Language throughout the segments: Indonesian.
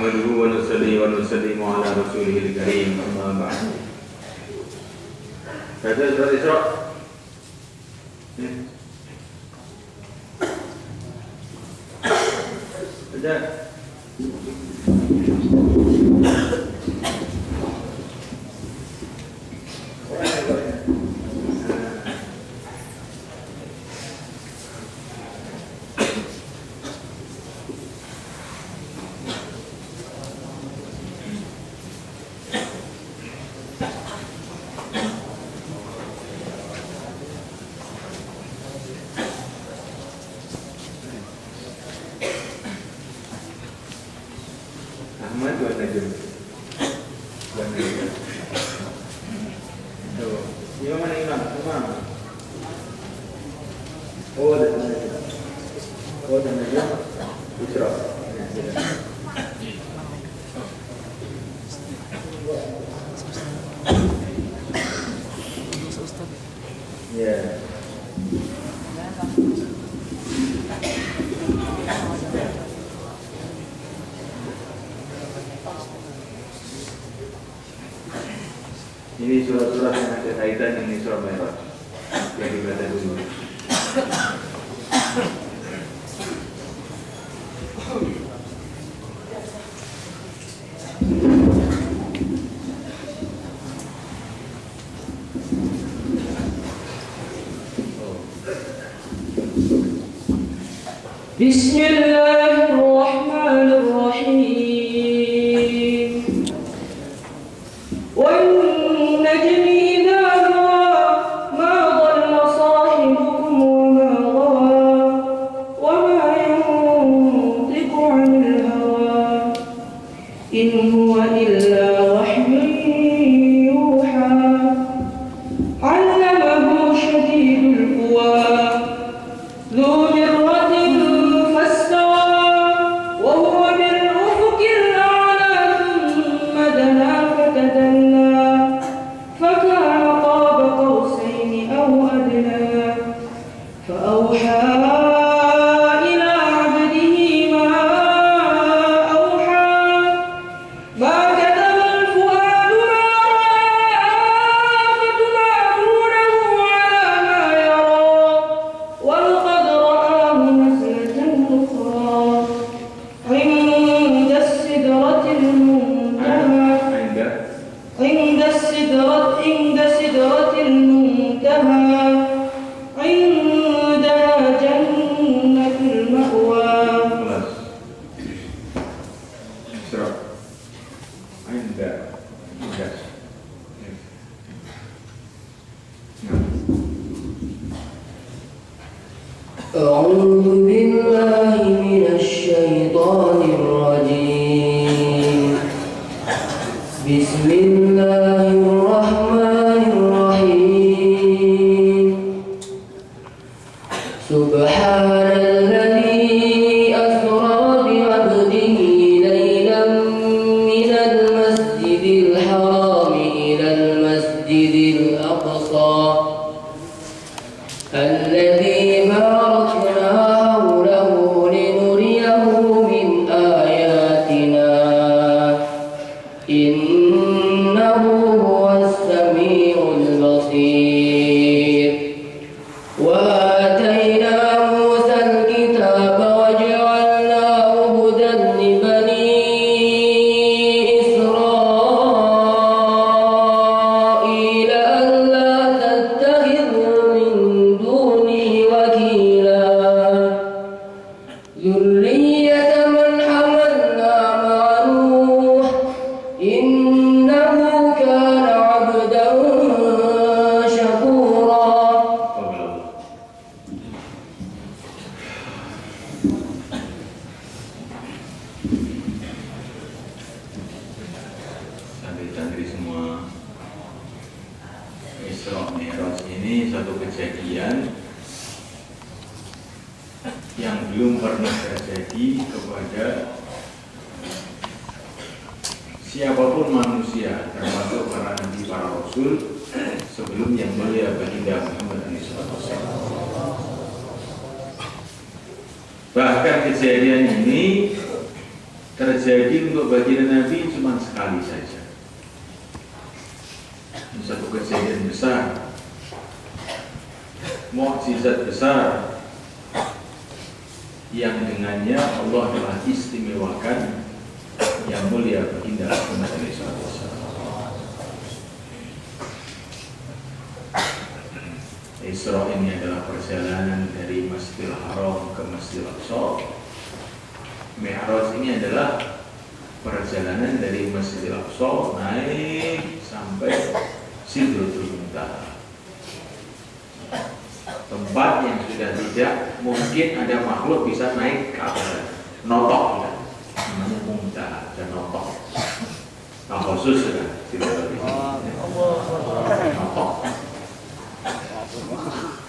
نحمده ونصلي ونسلم على رسوله الكريم أما بعد. Baca surat Isra. Baca. Ahmad wa Najm. Tuh, imam mana imam? Imam. Oh, dan Najm. Oh, dan Najm. Isra. Ya. Ini surat-surat yang ada kaitan dengan Isra Mi'raj yang dibaca dulu. Bismillahirrahmanirrahim. وَالنَّجْمِ إِذَا هَوَى مَا ضَلَّ صَاحِبُكُمْ وَمَا غَوَى وَمَا يَنطِقُ عَنِ الْهَوَى إِنْ هُوَ إِلَّا وَحْيٌ يُوحَى عَلَّمَهُ شَدِيدُ الْقُوَى ذُو مِرَّةٍ فَاسْتَوَى وَهُوَ بِالْأُفُقِ الْأَعْلَى ثُمَّ دَنَا فَتَدَلَّى فَكَانَ قَابَ قَوْسَيْنِ أَوْ أَدْنَى فَأَوْحَى إِلَى عَبْدِهِ مَا أَوْحَى مَا كَذَبَ الْفُؤَادُ مَا رَأَىٰ أَفَتُمَارُونَهُ عَلَىٰ مَا يَرَىٰ وَلَقَدْ رَآهُ نَزْلَةً أُخْرَىٰ عِندَ السِّدْرَةِ الْمُنتَهَىٰ عند سدرة المنتهى عندها جنة المأوى. Isra. Anda. أعوذ بالله من الشيطان الرجيم. بسم الله الرحمن الرحيم. سبحان الذي أسرى بعبده ليلا من المسجد الحرام إلى المسجد الأقصى الذي باركنا حوله لنريه من آياتنا إنه هو السميع البصير. وآتينا موسى الكتاب وجعلناه هدى لبني إسرائيل ألا تتخذوا من دوني وكيلا ذرية من حملنا مع نوح إنه كان عبدا شكورا. Santri-santri semua, Isra Mi'raj ini satu kejadian yang belum pernah terjadi kepada siapapun manusia, termasuk para nabi, para rasul sebelum yang mulia baginda Muhammad SAW. Bahkan kejadian ini terjadi untuk baginda Nabi cuma sekali saja. Ini satu kejadian besar, mukjizat besar yang dengannya Allah telah istimewakan yang mulia baginda Muhammad SAW. Isra ini adalah perjalanan dari Masjidil Haram ke Masjidil Aqsa. Mi'raj ini adalah perjalanan dari Masjidil Aqsa naik sampai Sidratul Muntaha, tempat yang sudah tidak mungkin ada makhluk bisa naik ke atas, notok ya, namanya Muntaha dan notok. Nah, khusus sudah Sidratul notok.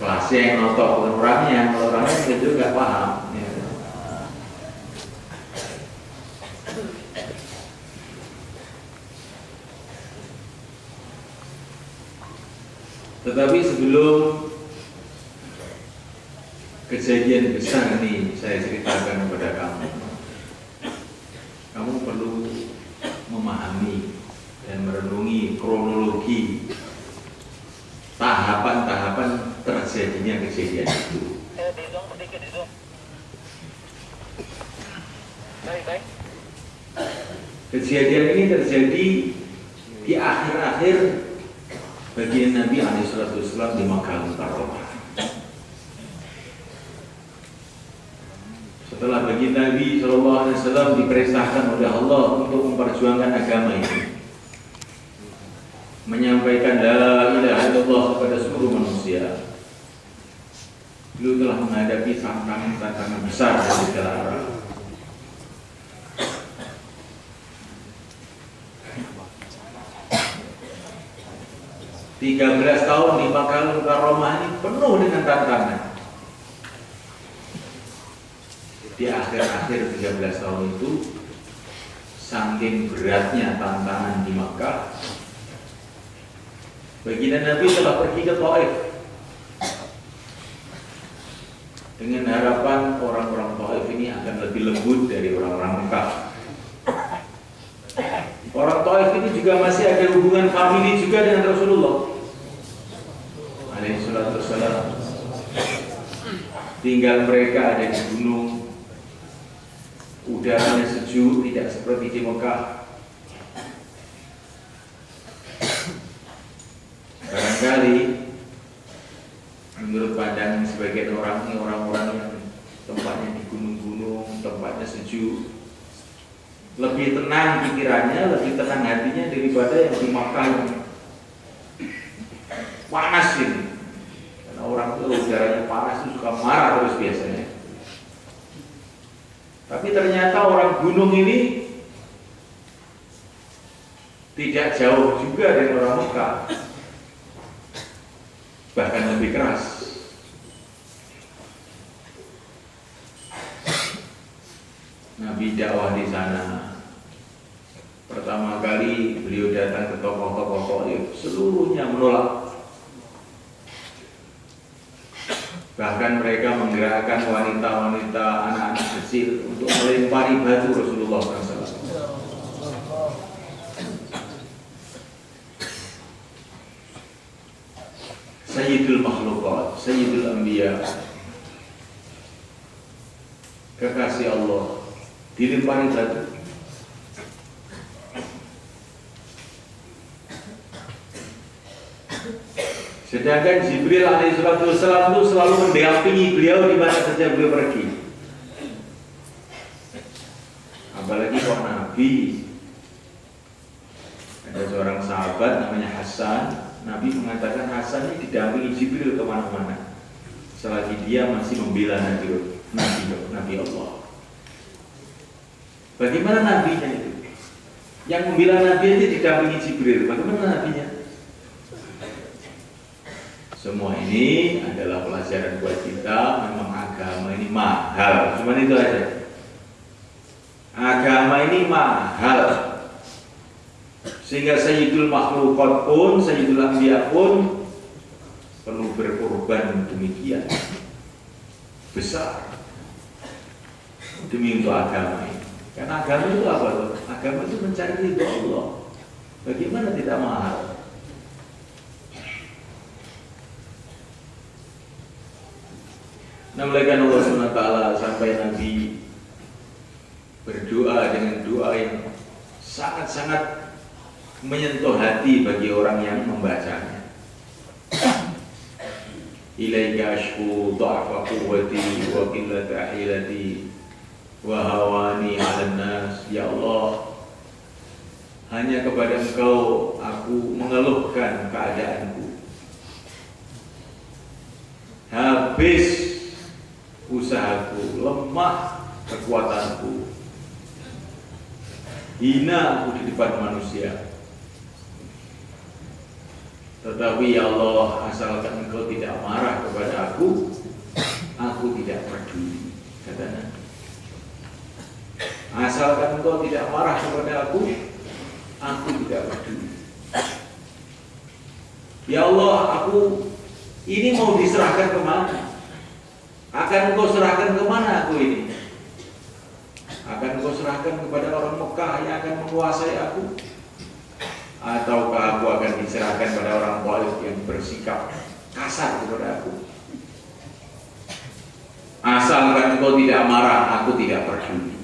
Kelasnya yang notok, bukan orangnya. Kalau orangnya itu nggak paham. Ya. Tetapi sebelum kejadian besar ini saya ceritakan kepada kamu, kamu perlu memahami dan merenungi kronologi tahapan-tahapan terjadinya kejadian itu. Kejadian ini terjadi di akhir-akhir bagian Nabi SAW di Makkah Mukarramah. Setelah baginda Nabi SAW diperintahkan oleh Allah untuk memperjuangkan agama ini, menyampaikan la ilaha illallah kepada seluruh manusia, beliau telah menghadapi tantangan besar dari segala arah. Tiga 13 tahun di Makkah Mukarramah ini penuh dengan tantangan. Di akhir-akhir 13 tahun itu, saking beratnya tantangan di Makkah, baginda Nabi telah pergi ke Taif dengan harapan orang-orang Taif ini akan lebih lembut dari orang-orang Mekah. Orang Taif ini juga masih ada hubungan famili juga dengan Rasulullah alaihissalam. Tinggal mereka ada di gunung, udaranya sejuk, tidak seperti di Mekah. Barangkali menurut pandangan sebagian orang ini, orang-orang yang tempatnya di gunung-gunung, tempatnya sejuk, lebih tenang pikirannya, lebih tenang hatinya daripada yang di Makkah yang panas ini. Karena orang itu udaranya panas itu suka marah terus biasanya. Tapi ternyata orang gunung ini tidak jauh juga dari orang Mekah, bahkan lebih keras. Nabi dakwah di sana. Pertama kali beliau datang ke tokoh-tokoh Taif, seluruhnya menolak. Bahkan mereka menggerakkan wanita-wanita, anak-anak kecil untuk melempari batu Rasulullah SAW. Sayyidul Makhlukat, Sayyidul Anbiya, kekasih Allah, dilempari batu. Sedangkan Jibril alaihissalam itu selalu mendampingi beliau di mana saja beliau pergi. Apalagi kok Nabi, ada seorang sahabat namanya Hasan. Nabi mengatakan Hasan ini didampingi Jibril kemana-mana selagi dia masih membela Nabi Allah. Bagaimana nabinya itu? Yang membela Nabi itu didampingi Jibril. Bagaimana nabinya? Semua ini adalah pelajaran buat kita. Memang agama ini mahal. Cuma itu aja. Agama ini mahal. Sehingga Sayyidul Makhlukat pun, Sayyidul Anbiya pun perlu berkorban demikian besar demi untuk agama ini. Karena agama itu apa tuh? Agama itu mencari ridho Allah. Bagaimana tidak mahal? Namun Allah SWT sampai Nabi berdoa dengan doa yang sangat-sangat menyentuh hati bagi orang yang membacanya. Ilaika ashku dha'fa quwwati wa qillata hilati wa hawani 'alan nas. Ya Allah, hanya kepada Engkau aku mengeluhkan keadaanku. Habis usahaku, lemah kekuatanku, hina aku di depan manusia. Tetapi ya Allah, asalkan Engkau tidak marah kepada aku tidak peduli, katanya. Asalkan Engkau tidak marah kepada aku tidak peduli. Ya Allah, aku ini mau diserahkan kemana? Akan Engkau serahkan kemana aku ini? Akan Engkau serahkan kepada orang Mekah yang akan menguasai aku? Ataukah aku akan diserahkan pada orang Taif yang bersikap kasar kepada aku? Asalkan Engkau tidak marah, aku tidak peduli.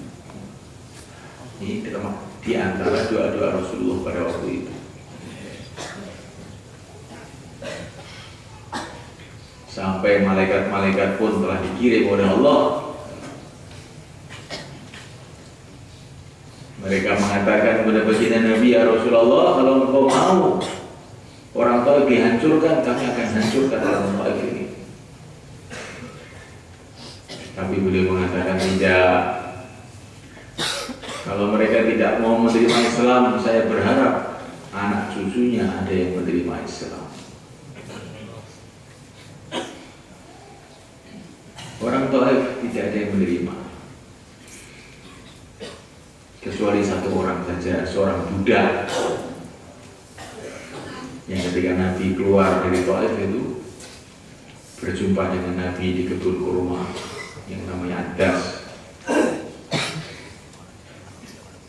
Ini di antara doa-doa Rasulullah pada waktu itu. Sampai malaikat-malaikat pun telah dikirim oleh Allah. Mereka mengatakan kepada baginda Nabi, ya Rasulullah, kalau engkau mau orang Taif dihancurkan, kami akan hancurkan orang Taif ini. Tapi beliau mengatakan tidak. Kalau mereka tidak mau menerima Islam, saya berharap anak cucunya ada yang menerima Islam. Orang Taif tidak ada yang menerima, kecuali satu orang saja, seorang budak yang ketika Nabi keluar dari Taif itu berjumpa dengan Nabi di kebun kurma yang namanya Adas,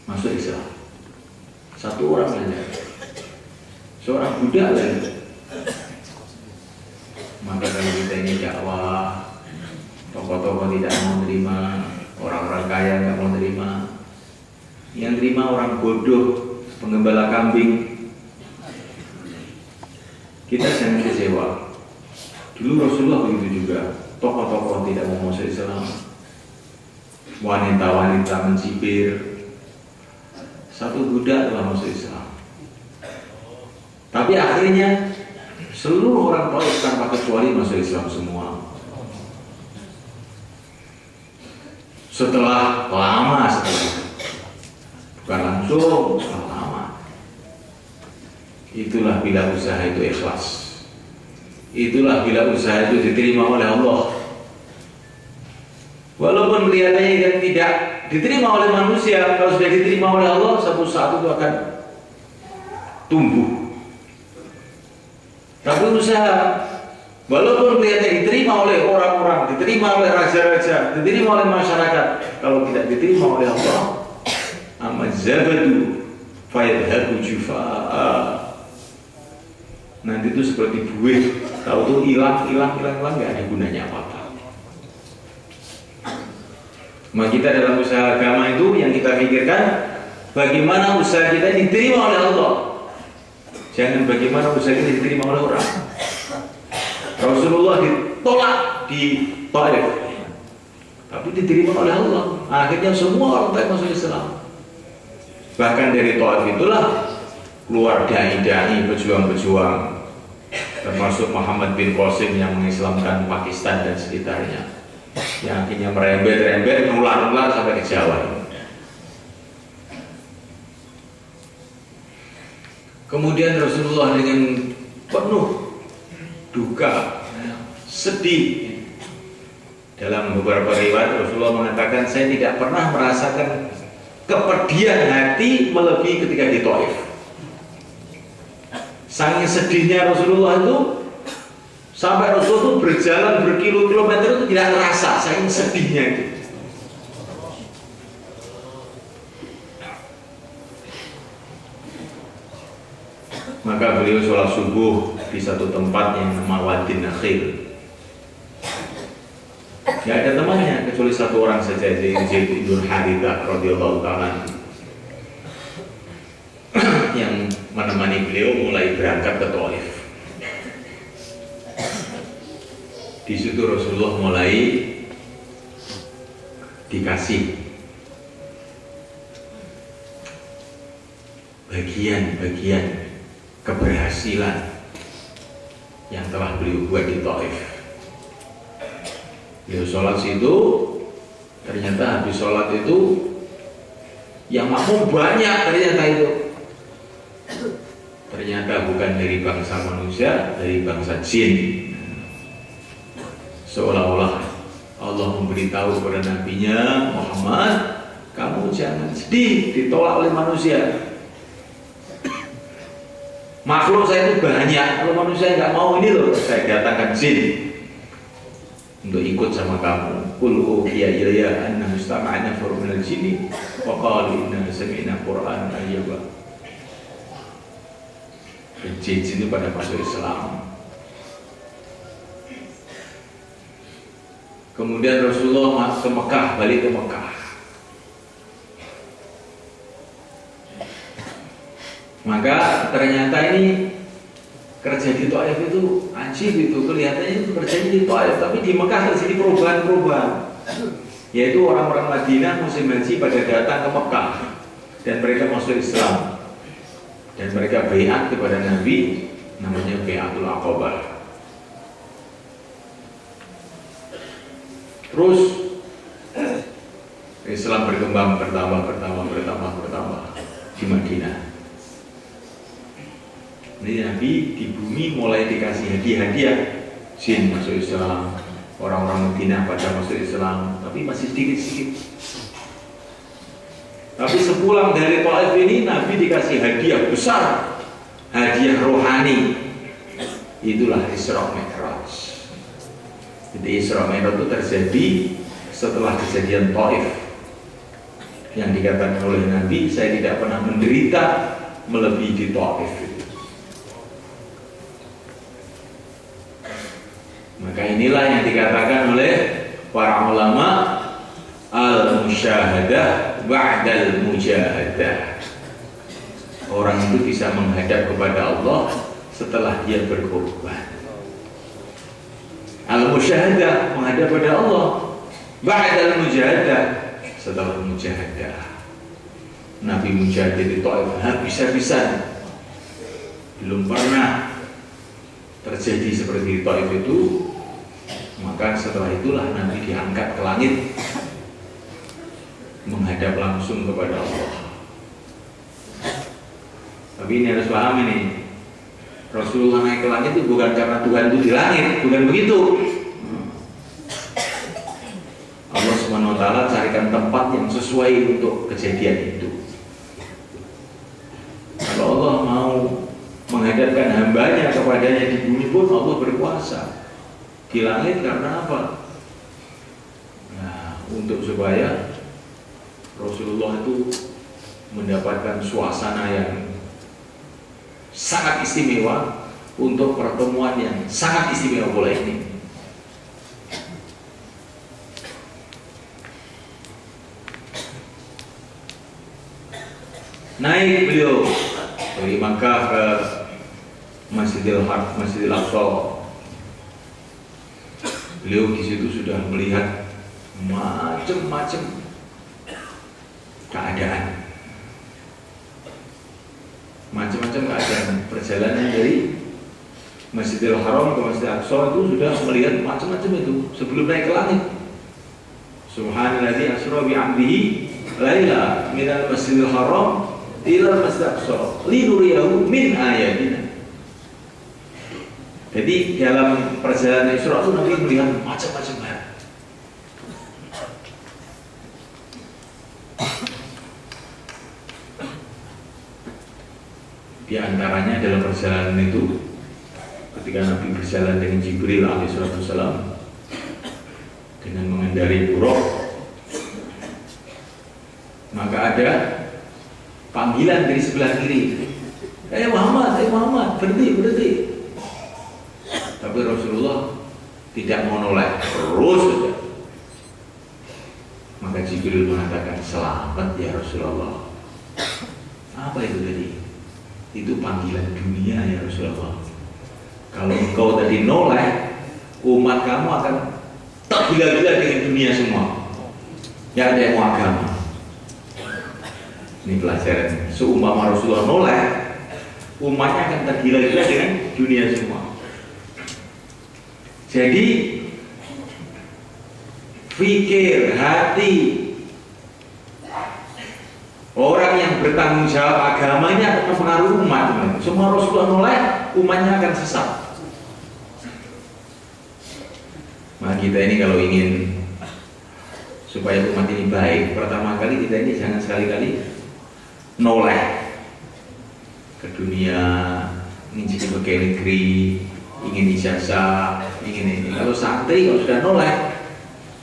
masuk Islam. Satu orang saja, seorang budak saja. Maka kalau kita ini dakwah, tokoh-tokoh tidak mau terima, orang-orang kaya nggak mau terima, yang terima orang bodoh, penggembala kambing. Kita jangan kecewa. Dulu Rasulullah begitu juga, tokoh-tokoh tidak mau masuk Islam, wanita-wanita mencibir, satu budak telah masuk Islam. Tapi akhirnya seluruh orang Taif tanpa kecuali masuk Islam semua. Setelah bukan langsung, setelah lama. Itulah bila usaha itu ikhlas. Itulah bila usaha itu diterima oleh Allah. Walaupun kelihatannya yang tidak diterima oleh manusia, kalau sudah diterima oleh Allah, satu saat itu akan tumbuh. Tapi usaha, walaupun kelihatannya diterima oleh orang-orang, diterima oleh raja-raja, diterima oleh masyarakat, kalau tidak diterima oleh Allah, amazabadu fayadhabu jufa'a. Nanti itu seperti buih, tahu tuh hilang, nggak ada gunanya apa-apa. Maka kita dalam usaha agama itu yang kita pikirkan bagaimana usaha kita diterima oleh Allah. Jangan bagaimana usaha kita diterima oleh orang. Rasulullah ditolak di Taif, tapi diterima oleh Allah. Akhirnya semua orang Taif masuk Islam. Bahkan dari Taif itulah keluar dai-dai, pejuang-pejuang, termasuk Muhammad bin Qasim yang mengislamkan Pakistan dan sekitarnya, yang akhirnya merembet-rembet, nular-nular sampai ke Jawa. Kemudian Rasulullah dengan penuh duka, sedih. Dalam beberapa riwayat Rasulullah mengatakan, saya tidak pernah merasakan kepedihan hati melebihi ketika di Taif. Saking sedihnya Rasulullah itu, sampai Rasulullah itu berjalan berkilo-kilometer itu tidak terasa, saking sedihnya itu. Maka beliau sholat subuh di satu tempat yang nama Wadin Nakhil. Tidak ada temannya kecuali satu orang saja, Zaid bin Harithah radhiyallahu ta'ala yang menemani beliau mulai berangkat ke Thaif. Di situ Rasulullah mulai dikasih bagian-bagian keberhasilan yang telah beliau buat di Thaif. Beliau sholat situ, ternyata habis sholat itu yang makmum banyak ternyata itu. Ternyata bukan dari bangsa manusia, dari bangsa jin. Seolah-olah Allah memberitahu kepada nabinya Muhammad, kamu jangan sedih ditolak oleh manusia. Makhluk saya itu banyak, kalau manusia nggak mau ini loh, saya datangkan jin untuk ikut sama kamu. Qul uhiya ilayya anna mustama'ana nafarun minal jinni wa qalu inna sami'na qur'anan ajaba. Jin itu pada masuk Islam. Kemudian Rasulullah masuk ke Mekah, balik ke Mekah. Maka ternyata ini kerja di Thaif itu ajib itu, kelihatannya itu kerja di Thaif, tapi di Mekah terjadi perubahan-perubahan. Yaitu orang-orang Madinah musim haji pada datang ke Mekah dan mereka masuk Islam. Dan mereka baiat kepada Nabi, namanya Baiatul Aqabah. Terus Islam berkembang, bertambah di Madinah. Ini Nabi di bumi mulai dikasih hadiah-hadiah. Jin masuk Islam, orang-orang Madinah pada masuk Islam, tapi masih sedikit-sedikit. Tapi sepulang dari Thaif ini Nabi dikasih hadiah besar, hadiah rohani. Itulah Isra Mi'raj. Jadi Isra Mi'raj itu terjadi setelah kejadian Thaif. Yang dikatakan oleh Nabi, saya tidak pernah menderita melebihi di Thaif. Maka inilah yang dikatakan oleh para ulama al-musyahadah ba'dal mujahadah. Orang itu bisa menghadap kepada Allah setelah dia berkorban. Al-musyahadah menghadap kepada Allah, ba'dal mujahadah setelah mujahadah. Nabi mujahid di Thaif habis-habisan. Belum pernah terjadi seperti Thaif itu. Maka setelah itulah Nabi diangkat ke langit, menghadap langsung kepada Allah. Tapi ini harus paham ini, Rasulullah naik ke langit itu bukan karena Tuhan itu di langit, bukan begitu. Allah SWT carikan tempat yang sesuai untuk kejadian itu. Kalau Allah mau menghadapkan hambanya kepadanya di bumi pun Allah berkuasa. Di langit karena apa? Nah, untuk supaya Rasulullah itu mendapatkan suasana yang sangat istimewa untuk pertemuan yang sangat istimewa pula ini. Naik beliau dari Makkah ke Masjidil Aqsa. Beliau di situ sudah melihat macam-macam keadaan, perjalanan dari Masjidil Haram ke Masjidil Aqsa itu sudah melihat macam-macam itu sebelum naik ke langit. Subhanalladzi asra bi 'abdihi laila minal Masjidil Haram ila Masjidil Aqsa linuriyahu min ayatina. Jadi dalam perjalanan Isra itu Nabi melihat macam-macam hal. Di antaranya dalam perjalanan itu, ketika Nabi berjalan dengan Jibril alaihissalam dengan mengendarai buruk, maka ada panggilan dari sebelah kiri. Muhammad, berhenti. Tapi Rasulullah tidak mau noleh, terus saja. Maka Jibril mengatakan, selamat ya Rasulullah. Apa itu tadi? Itu panggilan dunia ya Rasulullah. Kalau engkau tadi noleh, umat kamu akan tergila-gila dengan dunia semua. Tidak ada yang mau agama. Ini pelajaran. Seumpama Rasulullah noleh, umatnya akan tergila-gila dengan dunia semua. Jadi fikir, hati orang yang bertanggung jawab agamanya akan mempengaruhi umat. Semua Rasulullah noleh, umatnya akan sesat. Nah, kita ini kalau ingin supaya umat ini baik, pertama kali kita ini jangan sekali-kali noleh ke dunia, ingin jadi pegawai negeri, ingin ijazah, ingin ini. Kalau santri kalau sudah noleh,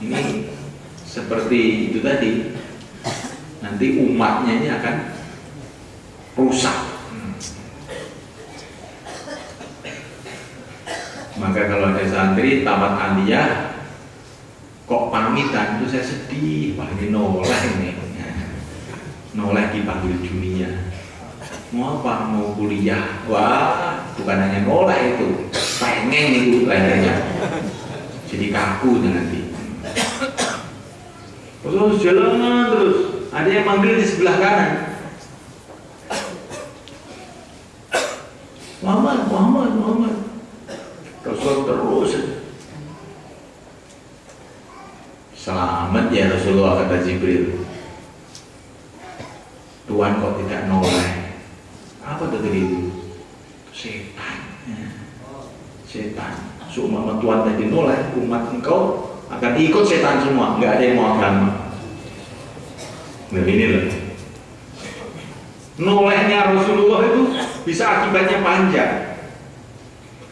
ini seperti itu tadi, nanti umatnya ini akan rusak. Maka kalau ada santri tamat aliyah kok pamitan, itu saya sedih. Wah, ini noleh ini, noleh dipanggil dunia. Mau apa? Mau kuliah. Wah, bukan hanya noleh itu, pengen itu lehernya jadi kaku nanti. Terus jalan terus, ada yang manggil di sebelah kanan, Muhammad. Rasul terus, selamat ya Rasulullah, kata Jibril. Tuhan kok tidak noleh? Apa tadi itu? Setan. Seumpama Tuhan tadi noleh, umat engkau akan ikut setan semua, nggak ada yang mau agama. Nah ini loh, nolehnya Rasulullah itu bisa akibatnya panjang.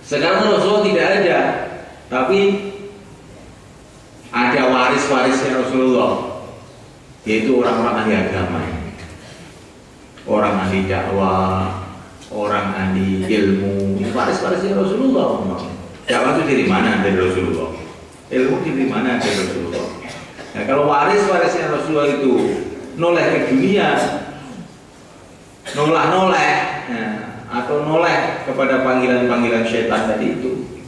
Sekarang Rasulullah tidak ada, tapi ada waris-warisnya Rasulullah, yaitu orang-orang ahli agama, orang ahli dakwah, orang ahli ilmu. Ini waris-warisnya Rasulullah. Dakwah itu dari mana? Dari Rasulullah. Ilmu dari mana? Dari Rasulullah. Nah, kalau waris-warisnya Rasulullah itu noleh ke dunia, noleh, atau noleh kepada panggilan-panggilan syaitan tadi itu,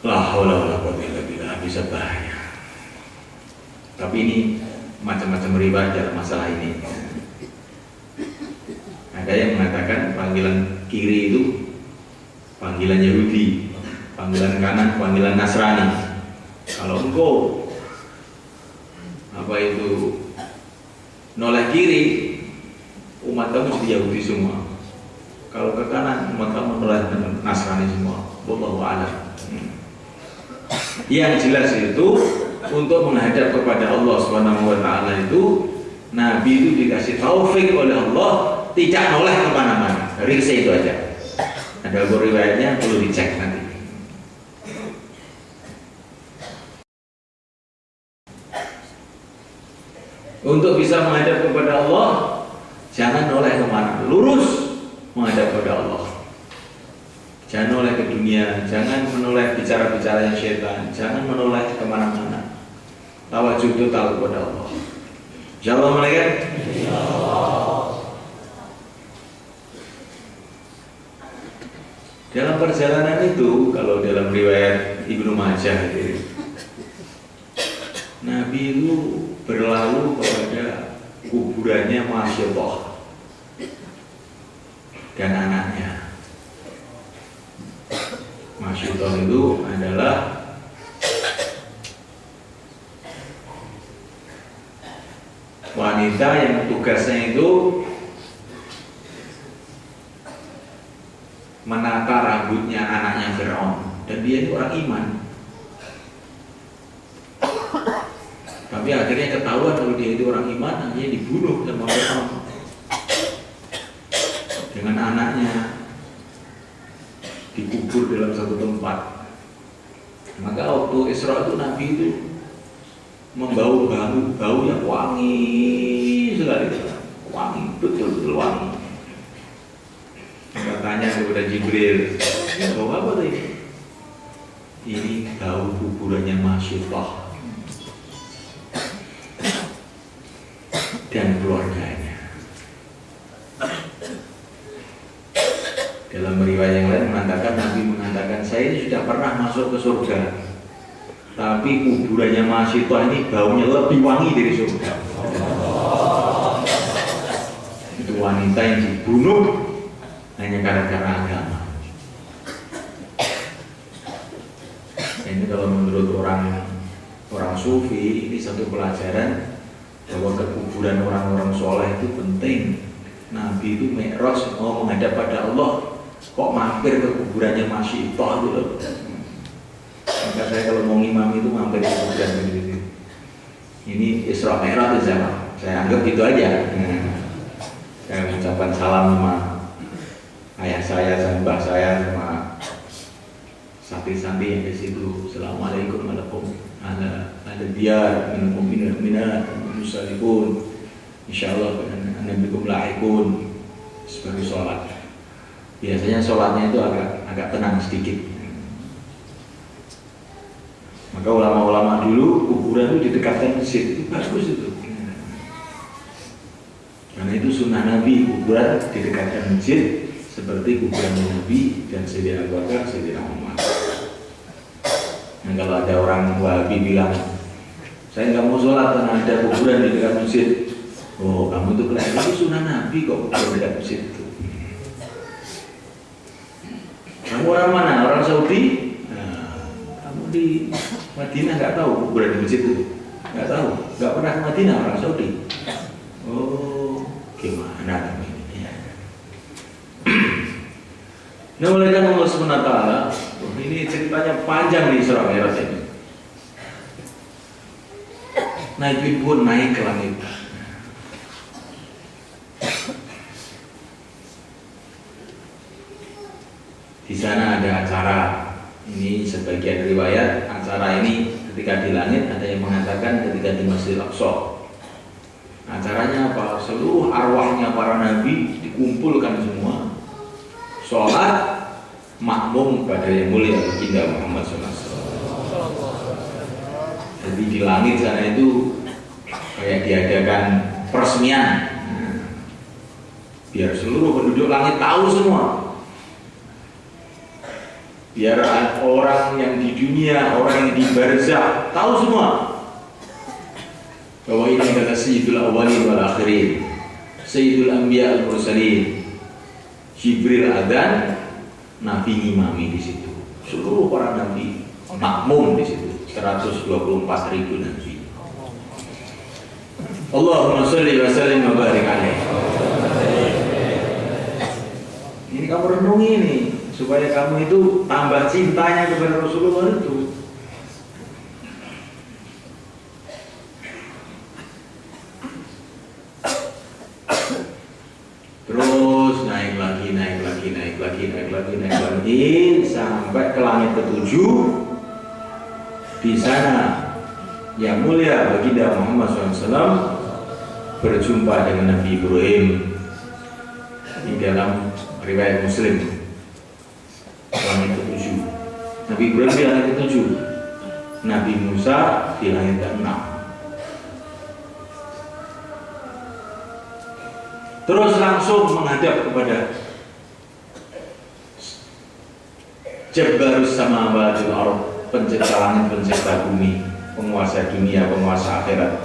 la haula wala quwwata illa billah, bisa bahaya. Tapi ini macam-macam riwayat dalam masalah ini. Ada yang mengatakan panggilan kiri itu panggilan Yahudi, panggilan kanan panggilan Nasrani. Kalau engkau noleh kiri, umat kamu jadi Yahudi semua. Kalau ke kanan, umat kamu noleh Nasrani semua. Wallahu a'lam. Yang jelas itu untuk menghadap kepada Allah Subhanahu wa taala itu, Nabi itu dikasih taufik oleh Allah tidak noleh kemana-mana. Ringse itu aja. Ada riwayatnya, perlu dicek nanti. Untuk bisa menghadap kepada Allah, jangan noleh kemana, lurus menghadap kepada Allah. Jangan noleh ke dunia, jangan menoleh bicara-bicara yang syaitan, jangan menoleh kemana-mana. Tawajuh total kepada Allah. Insyaallah malaikat. Dalam perjalanan itu, kalau dalam riwayat Ibnu Majah itu, Nabi itu berlalu kepada kuburannya Masyiddah dan anaknya. Masyiddah itu adalah wanita yang tugasnya itu menata rambutnya anaknya Fir'aun, dan dia itu orang iman. Tapi akhirnya ketahuan kalau dia itu orang iman, akhirnya dibunuh sama Fir'aun dengan anaknya, dikubur dalam satu tempat. Maka waktu Isra itu Nabi itu membau bau yang wangi sekali, wangi, betul-betul wangi. tanya kepada Jibril, bau apa tuh ini? Ini bau kuburannya Masyitah dan keluarganya. Dalam riwayat yang lain mengatakan, Nabi mengatakan, saya ini sudah pernah masuk ke surga, tapi kuburannya Masyitah ini baunya lebih wangi dari surga. Itu wanita yang dibunuh hanya gara-gara agama. Ini kalau menurut orang sufi, ini satu pelajaran bahwa kekuburan orang-orang soleh itu penting. Nabi itu Mi'raj mau menghadap pada Allah, kok mampir ke kuburannya Masyitah itu loh. Maka saya kalau mau ngimam itu mampir ke kuburan gitu. Ini Isra Mi'raj itu saya anggap gitu aja. Saya mengucapkan salam sama ayah saya, sama mbah saya, sama santri-santri yang di situ. Assalamualaikum warahmatullahi wabarakatuh. Ada biar minum minat musalifun. Insyaallah anda bikum laikun sebagai sholat. Biasanya sholatnya itu agak tenang sedikit. Maka ulama-ulama dulu kuburan itu didekatkan masjid, itu bagus itu. Karena itu sunnah Nabi, kuburan didekatkan masjid seperti kuburan Nabi dan Sayyidina Abu Bakar, Sayyidina Umar. Nah, kalau ada orang Wahabi bilang, saya nggak mau sholat karena ada kuburan di dekat masjid. Oh, kamu itu kelihatan itu sunnah Nabi kok kuburan di dekat masjid itu. Kamu orang mana? Orang Saudi? Nah, kamu di Madinah nggak tahu kuburan di masjid itu? Nggak tahu? Nggak pernah ke Madinah orang Saudi? Oh, gimana kamu ini? Nah, oleh karena Allah SWT, ini ceritanya panjang di Isra Mi'raj ini. Nabi pun naik ke langit. Di sana ada acara. Ini sebagian riwayat, acara ini ketika di langit ada yang mengatakan ketika di Masjidil Aqsa. Acaranya apa? Seluruh arwahnya para nabi dikumpulkan semua, sholat makmum pada yang mulia baginda Muhammad SAW. Jadi di langit sana itu kayak diadakan peresmian, biar seluruh penduduk langit tahu semua, biar orang yang di dunia, orang yang di barzakh tahu semua bahwa ini adalah Sayyidul Awwalin wal Akhirin, Sayyidul Anbiya al Mursalin. Jibril adzan, Nabi ngimami di situ. Seluruh para nabi makmum di situ. 124.000 nabi. Allahumma sholli wa sallim wa barik alaihi. Ini kamu renungi nih supaya kamu itu tambah cintanya kepada Rasulullah itu. Terus naik lagi sampai ke langit ketujuh. Di sana yang mulia baginda Muhammad SAW berjumpa dengan Nabi Ibrahim di dalam riwayat Muslim. Langit ketujuh, Nabi Ibrahim di langit ketujuh, Nabi Musa di langit ke-6. Terus langsung menghadap kepada Jabbarus samawati wal ardh, pencipta langit, pencipta bumi, penguasa dunia, penguasa akhirat,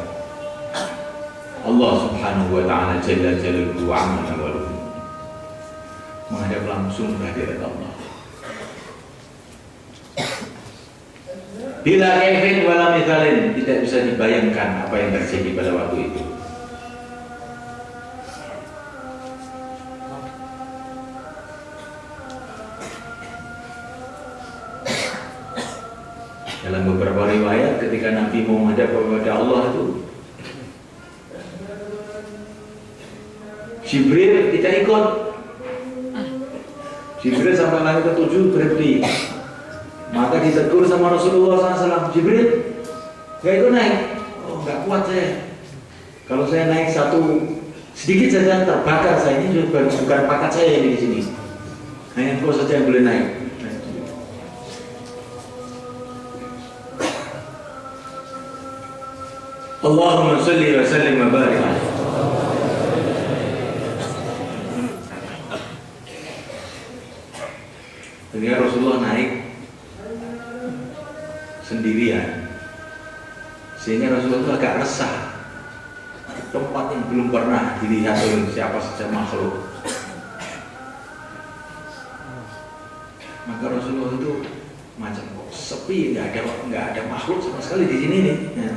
Allah Subhanahu wa ta'ala jalla jalaluhu wa amana waluhu. Menghadap langsung kehadirat Allah. Bila kaifin wala mithalin, tidak bisa dibayangkan apa yang terjadi pada waktu itu. Dalam beberapa riwayat ketika Nabi mau menghadap kepada Allah itu, Jibril tidak ikut. Jibril sampai langit ke-7 berhenti. Maka ditegur sama Rasulullah SAW, Jibril, gak ikut naik. Oh, gak kuat saya. Kalau saya naik satu sedikit saja terbakar saya, ini bukan pakat saya ini di sini. Hanya engkau saja yang boleh naik. Allahumma salli wa sallim wa barik alaihi. Ketika Rasulullah naik sendirian, sehingga Rasulullah itu agak resah. Tempat yang belum pernah dilihat oleh siapa saja makhluk. Maka Rasulullah itu macam kok sepi, nggak ada makhluk sama sekali di sini nih. Ya.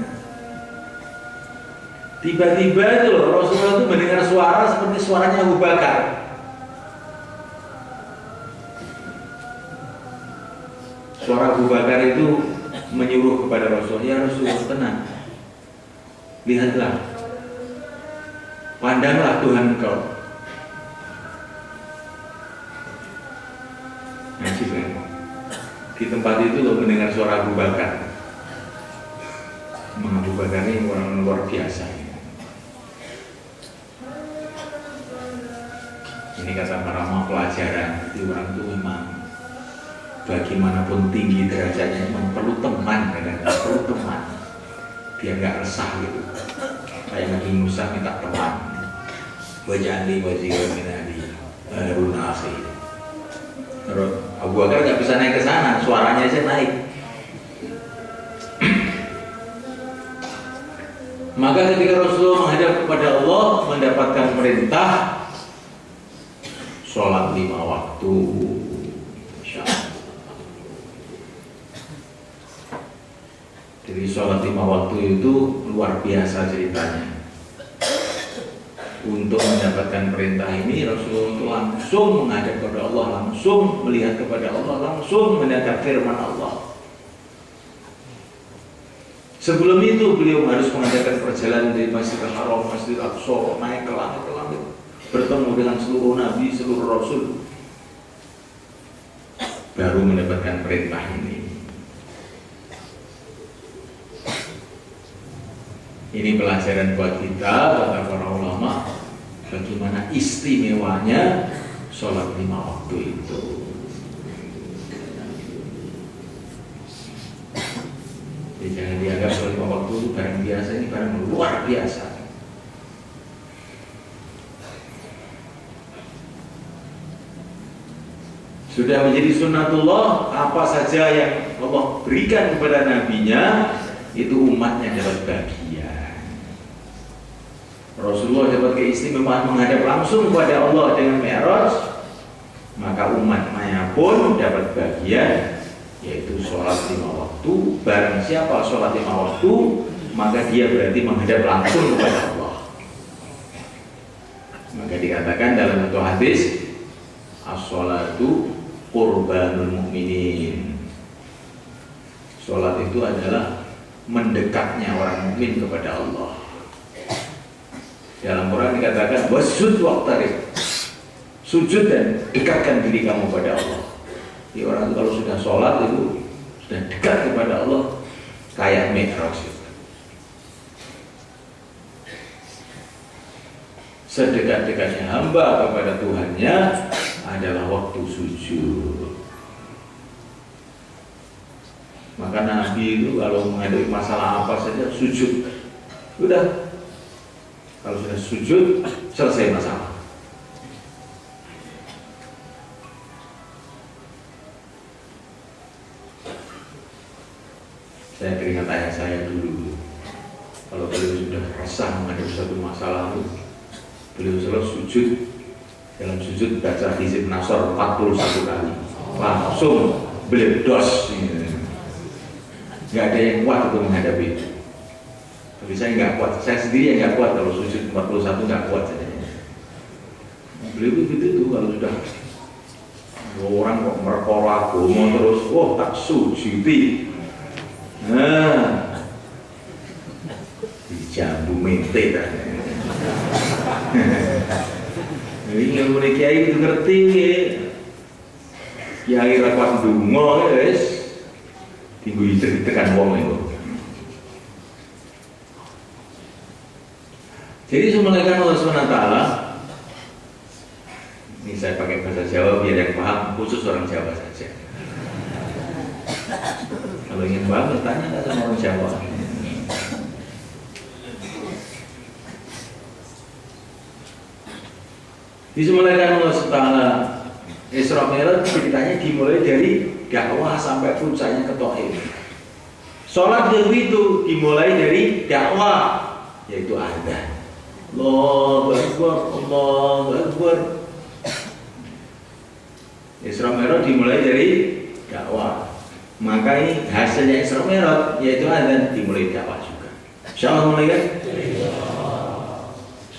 Tiba-tiba itu loh Rasulullah itu mendengar suara seperti suaranya Abu Bakar. Suara Abu Bakar itu menyuruh kepada Rasulullah, ya Rasulullah tenang, lihatlah, pandanglah Tuhan engkau. Nah, di tempat itu lo mendengar suara Abu Bakar. Memang Abu Bakar ini orang luar biasa. Ini kata para pelajaran, jadi orang itu memang bagaimanapun tinggi derajatnya memang perlu teman, kadang-kadang perlu teman biar nggak resah gitu. Kayak Nabi Musa minta teman, waj'alni waziran min ahli Harun akhi. Terus Abu Bakar nggak bisa naik ke sana, suaranya aja naik. Maka ketika Rasulullah menghadap kepada Allah, mendapatkan perintah sholat 5 waktu. Jadi sholat 5 waktu itu luar biasa ceritanya. Untuk mendapatkan perintah ini Rasulullah itu langsung menghadap kepada Allah, langsung melihat kepada Allah, langsung mendengar firman Allah. Sebelum itu beliau harus mengadakan perjalanan dari Masjidil Haram, Masjidil Aqsa, naik ke langit, bertemu dengan seluruh nabi, seluruh rasul, baru mendapatkan perintah ini. Ini pelajaran buat kita, kata para ulama, bagaimana istimewanya sholat 5 waktu itu. Jadi jangan dianggap sholat 5 waktu itu barang biasa, ini barang luar biasa. Sudah menjadi sunnatullah, apa saja yang Allah berikan kepada nabinya, itu umatnya dapat bagian. Rasulullah dapat keistimewaan menghadap langsung kepada Allah dengan Mi'raj, maka umatnya pun dapat bagian, yaitu sholat 5 waktu. Barang siapa sholat 5 waktu, maka dia berarti menghadap langsung kepada Allah. Maka dikatakan dalam satu hadis, as-sholatu qurbanul mu'minin. Sholat itu adalah mendekatnya orang mukmin kepada Allah. Dalam Quran dikatakan wasjud waqtarib, sujud dan dekatkan diri kamu pada Allah. Jadi orang itu kalau sudah sholat itu sudah dekat kepada Allah, kayak Mi'raj. Sedekat-dekatnya hamba kepada Tuhannya adalah waktu sujud. Maka Nabi itu kalau menghadapi masalah apa saja sujud. Udah, kalau sudah sujud selesai masalah. Saya teringat ayah saya dulu. Kalau beliau sudah resah menghadapi satu masalah itu, beliau selalu sujud. Dalam sujud baca hizib Nasr 41 kali. Langsung beledos. Nggak ada yang kuat untuk menghadapi itu. Tapi saya nggak kuat, saya sendiri yang nggak kuat kalau sujud 41 nggak kuat saja. Beliau begitu tuh kalau sudah orang kok merkola gomo terus, wah tak sujudi. Nah, dijambu mente kan. Ini ilmu kiai itu ngerti, kiai rapat dungo, guys. Tinggu ditekan wong itu. Jadi semuanya Allah SWT Ini saya pakai bahasa Jawa biar yang paham, khusus orang Jawa saja. Kalau ingin paham, tanya nggak sama orang Jawa. Dimulaikan Allah Ta'ala Isra Mi'raj ceritanya dimulai dari dakwah sampai puncaknya ke tauhid. Sholat itu dimulai dari dakwah, yaitu adzan. Allahu Akbar, Allahu Akbar. Isra Mi'raj dimulai dari dakwah. Maka ini hasilnya Isra Mi'raj yaitu adzan dimulai dakwah juga. Insyaallah mulai kan?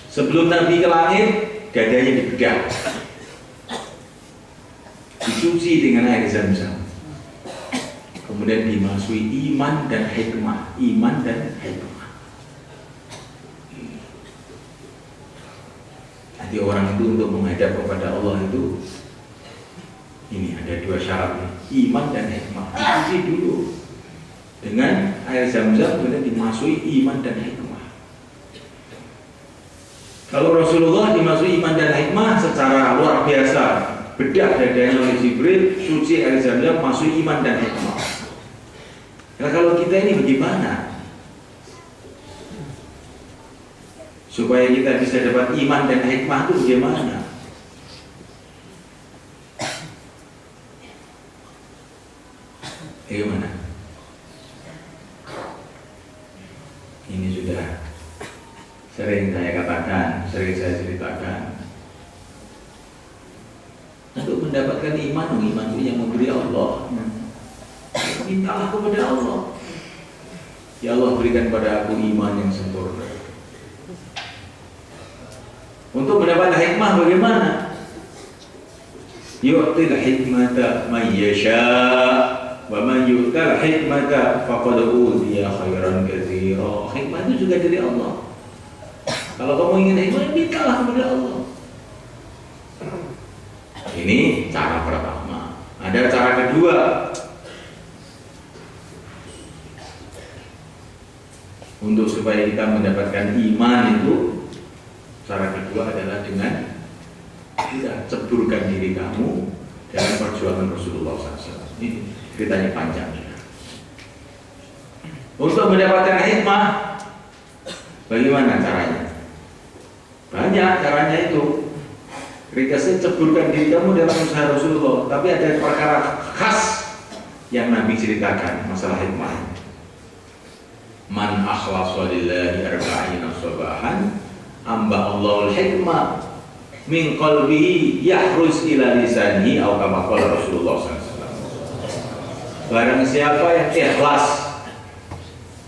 Sebelum Nabi ke langit, dadanya dibedah, dicuci dengan air Zam-Zam, kemudian dimasuki iman dan hikmah, iman dan hikmah. Jadi orang itu untuk menghadap kepada Allah itu ini ada dua syaratnya, iman dan hikmah. Dicuci dulu dengan air Zam-Zam, kemudian dimasuki iman dan hikmah. Kalau Rasulullah dimasuki iman dan hikmah secara luar biasa, bedah dadanya oleh Jibril, suci air Zam-Zam, masuk iman dan hikmah. Nah kalau kita ini bagaimana? Supaya kita bisa dapat iman dan hikmah itu bagaimana? Bagaimana? Ini sudah sering saya katakan, sering saya ceritakan. Untuk mendapatkan iman itu yang memberi Allah. Mintalah kepada Allah. Ya Allah, berikan pada aku iman yang sempurna. Untuk mendapatkan hikmah bagaimana? Yu'til hikmata man yasha' wa man yu'tal hikmata faqad utiya khairan katsira. Hikmah itu juga dari Allah. Kalau kamu ingin hikmah, mintalah kepada Allah. Ini cara pertama. Ada cara kedua. Untuk supaya kita mendapatkan iman itu, cara kedua adalah dengan tidak ceburkan diri kamu dalam perjuangan Rasulullah SAW. Ini ceritanya panjang. Untuk mendapatkan hikmah, bagaimana caranya? Banyak caranya itu. Ringkasnya ceburkan diri kamu dalam usaha Rasulullah. Tapi ada perkara khas yang Nabi ceritakan masalah hikmah. Man akhlasa lillahi arba'ina sabahan amba Allahul hikmah min qalbihi yahruz ila lisanihi atau kama qala Rasulullah SAW. Barang siapa yang ikhlas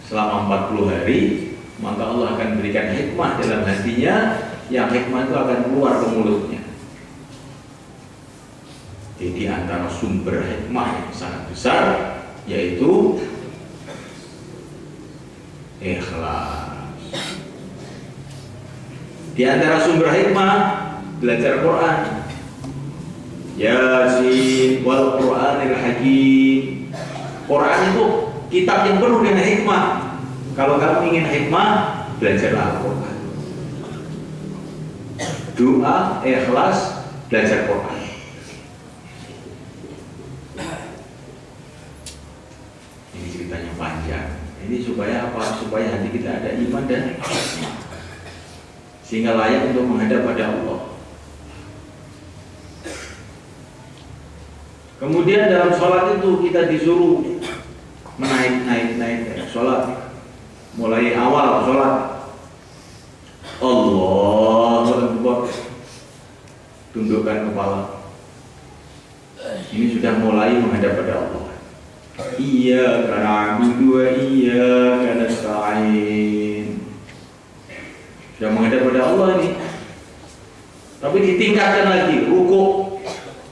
selama 40 hari, maka Allah akan berikan hikmah dalam hatinya, yang hikmah itu akan keluar ke mulutnya. Jadi antara sumber hikmah yang sangat besar yaitu ikhlas. Di antara sumber hikmah belajar Quran. Yasin wal Qur'anil Hakim. Quran itu kitab yang penuh dengan hikmah. Kalau kamu ingin hikmah, belajarlah Al-Quran. Doa, ikhlas, belajar Quran. Ini ceritanya panjang. Ini supaya apa? Supaya hati kita ada iman dan hikmah, sehingga layak untuk menghadap pada Allah. Kemudian dalam sholat itu kita disuruh naik sholat. Mulai awal sholat, Allahu Akbar, tundukkan kepala. Ini sudah mulai menghadap pada Allah. Iyyaka na'budu wa iyyaka nasta'in. Sudah menghadap pada Allah ini. Tapi ditingkatkan lagi rukuk,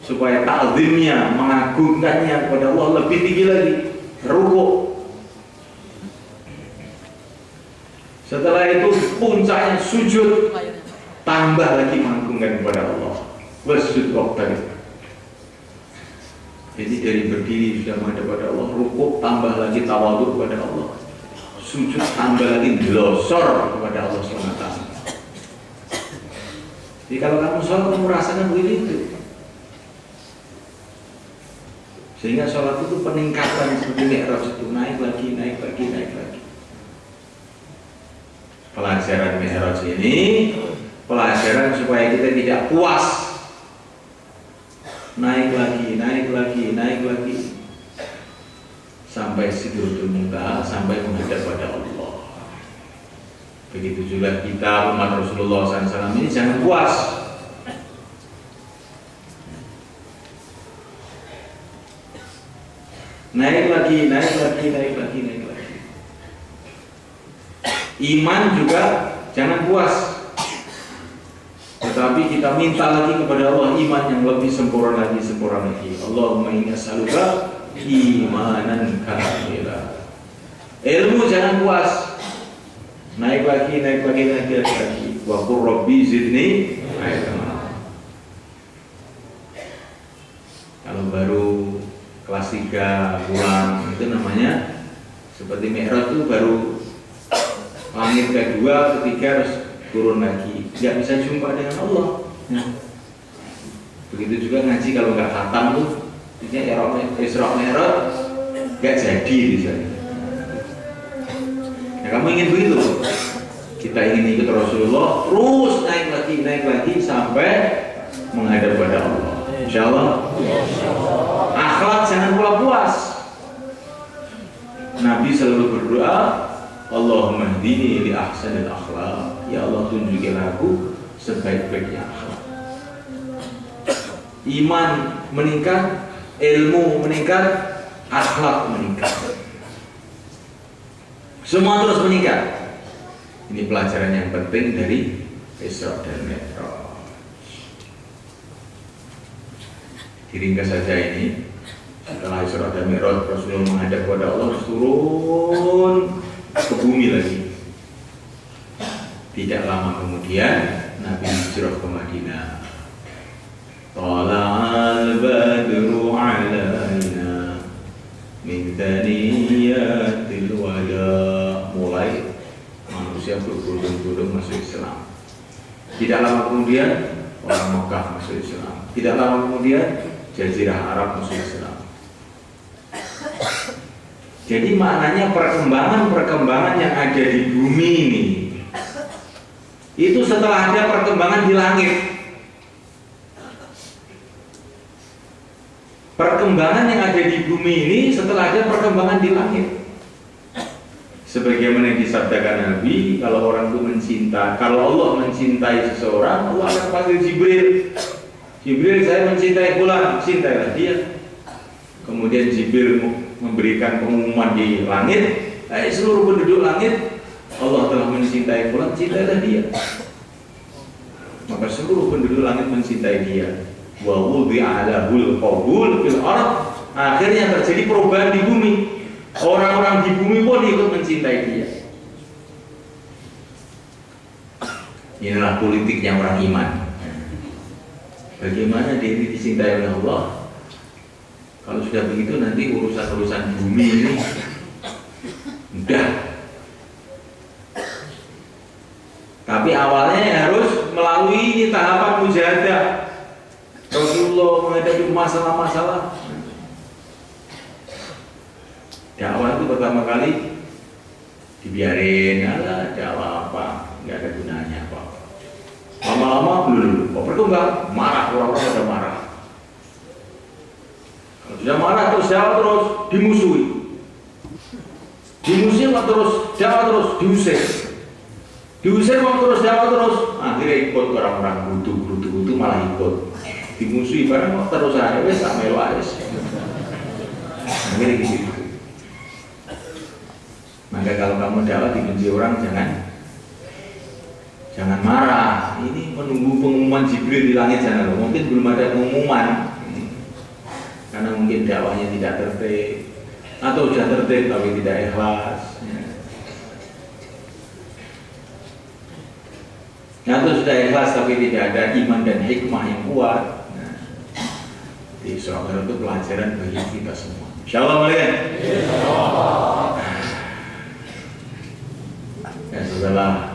supaya ta'zimnya, mengagungkannya kepada Allah lebih tinggi lagi. Rukuk. Setelah itu puncaknya sujud, tambah lagi mengagungkan kepada Allah. Wasjud waqtarib. Jadi dari berdiri sudah menghadap kepada Allah, rukuk tambah lagi tawadhu kepada Allah, sujud tambah lagi glosor kepada Allah SWT. Jadi kalau kamu sholat, kamu merasakan begitu itu. Sehingga sholat itu peningkatan seperti mi'raj itu, naik lagi, naik lagi, naik lagi. Pelajaran mi'raj ini pelajaran supaya kita tidak puas, naik lagi, naik lagi, naik lagi, sampai Sidratul Muntaha, sampai menghadap pada Allah. Begitu juga kita umat Rasulullah SAW ini jangan puas. Naik lagi, naik lagi, naik lagi, naik lagi. Iman juga jangan puas, tetapi kita minta lagi kepada Allah iman yang lebih sempurna lagi, sempurna lagi. Allahumma inni as'aluka imanan kamila. Ilmu jangan puas, naik lagi, naik lagi, naik lagi. Wa qur rabbi zidni ilma. Kalau baru kelas 3 pulang itu namanya seperti mi'raj itu baru langit kedua, ketiga harus turun lagi, nggak bisa jumpa dengan Allah. Begitu juga ngaji kalau nggak khatam tuh, Isra Mi'raj nggak jadi misalnya. Nah, kamu ingin begitu? Kita ingin ikut Rasulullah, terus naik lagi sampai menghadap pada Allah. Insya Allah. Akhlak jangan pula puas. Nabi selalu berdoa, Allahumma hdini li ahsanil akhlaq. Ya Allah, tunjukilah aku sebaik-baiknya akhlak. Iman meningkat, ilmu meningkat, akhlak meningkat. Semua terus meningkat. Ini pelajaran yang penting dari Isra dan Mi'raj. Diringkas saja ini. Setelah Isra dan Mi'raj, Rasulullah menghadap kepada Allah, turun ke bumi lagi. Tidak lama kemudian Nabi hijrah ke Madinah. Tala'al badru alaina min thaniyatil wada. Mulai manusia berbondong-bondong masuk Islam. Tidak lama kemudian orang Mekah masuk Islam. Tidak lama kemudian Jazirah Arab masuk Islam. Jadi maknanya perkembangan-perkembangan yang ada di bumi ini itu setelah ada perkembangan di langit. Perkembangan yang ada di bumi ini setelah ada perkembangan di langit. Sebagaimana disabdakan Nabi, kalau orang itu mencinta, kalau Allah mencintai seseorang, Allah akan panggil Jibril. Jibril, saya mencintai fulan, cintailah dia. Kemudian Jibril memberikan pengumuman di langit, seluruh penduduk langit, Allah telah mencintai fulan, cintailah dia. Maka seluruh penduduk langit mencintai dia. Wa wudi'a lahul qabul fil ardh. Akhirnya terjadi perubahan di bumi. Orang-orang di bumi pun ikut mencintai dia. Inilah politiknya orang iman. Bagaimana diri dicintai oleh Allah? Kalau sudah begitu nanti urusan-urusan bumi ini mudah. Tapi awalnya harus melalui ini tahapan mujahadah. Rasulullah menghadapi masalah-masalah. Dakwah itu pertama kali dibiarin, alah dakwah apa, nggak ada gunanya apa. Lama-lama belum, kok berkembang, marah, orang-orang pada marah. Kalau sudah marah terus dakwah terus dimusuhi, kok terus dakwah terus diusir kok terus dakwah terus, akhirnya ikut orang-orang butuh malah ikut, dimusuhi barang kok terus aja, wes tak melu aja, akhirnya gitu. Maka kalau kamu dakwah dibenci orang jangan marah. Ini menunggu pengumuman Jibril di langit jangan. Mungkin belum ada pengumuman karena mungkin dakwahnya tidak tertib atau sudah tertib tapi tidak ikhlas. Atau sudah ikhlas tapi tidak ada iman dan hikmah yang kuat. Di Isra Mi'raj itu pelajaran bagi kita semua. Insyaallah malian. Ya, setelah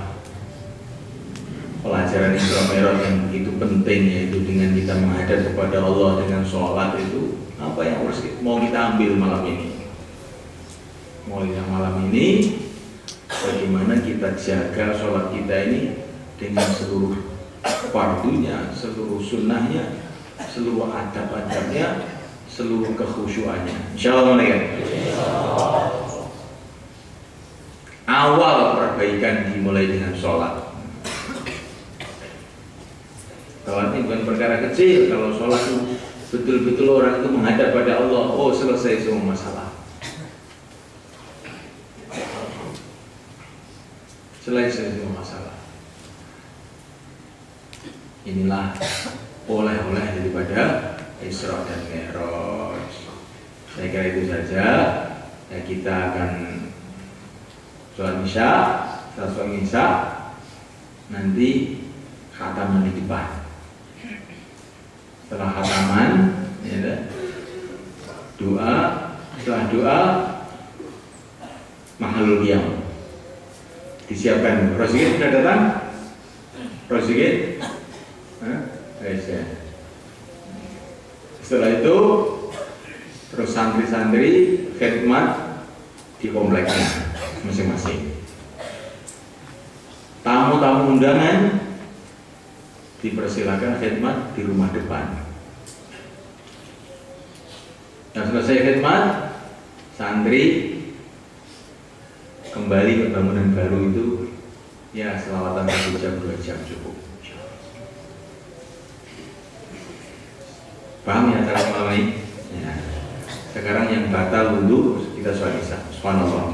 pelajaran pelajaran Isra Mi'raj yang begitu penting, yaitu dengan kita menghadap kepada Allah dengan sholat itu, apa yang harus mau kita ambil malam ini? Malam ini bagaimana kita jaga sholat kita ini dengan seluruh fardunya, seluruh sunnahnya, seluruh adab-adabnya, seluruh kekhusyuannya. Insyaallah ya. Awal perbaikan dimulai dengan sholat. Sholat ini bukan perkara kecil. Kalau sholat itu betul-betul orang itu menghadap pada Allah, oh selesai semua masalah. Selesai semua masalah. Inilah oleh-oleh daripada Isra dan Mi'raj. Saya kira itu saja. Ya, kita akan sholat Isya, setelah sholat Isya nanti khataman di depan. Setelah khataman, ya, doa, setelah doa mahalul qiyam. Disiapkan. Rosigit sudah datang? Rosigit? Ya. Setelah itu terus santri-santri khidmat di kompleknya masing-masing. Tamu-tamu undangan dipersilakan khidmat di rumah depan. Dan selesai khidmat, santri kembali ke bangunan baru itu, ya selawatan 1 jam 2 jam cukup. Paham ya cara malam ini? Ya. Sekarang yang batal dulu kita sholat Isya. Subhanallah.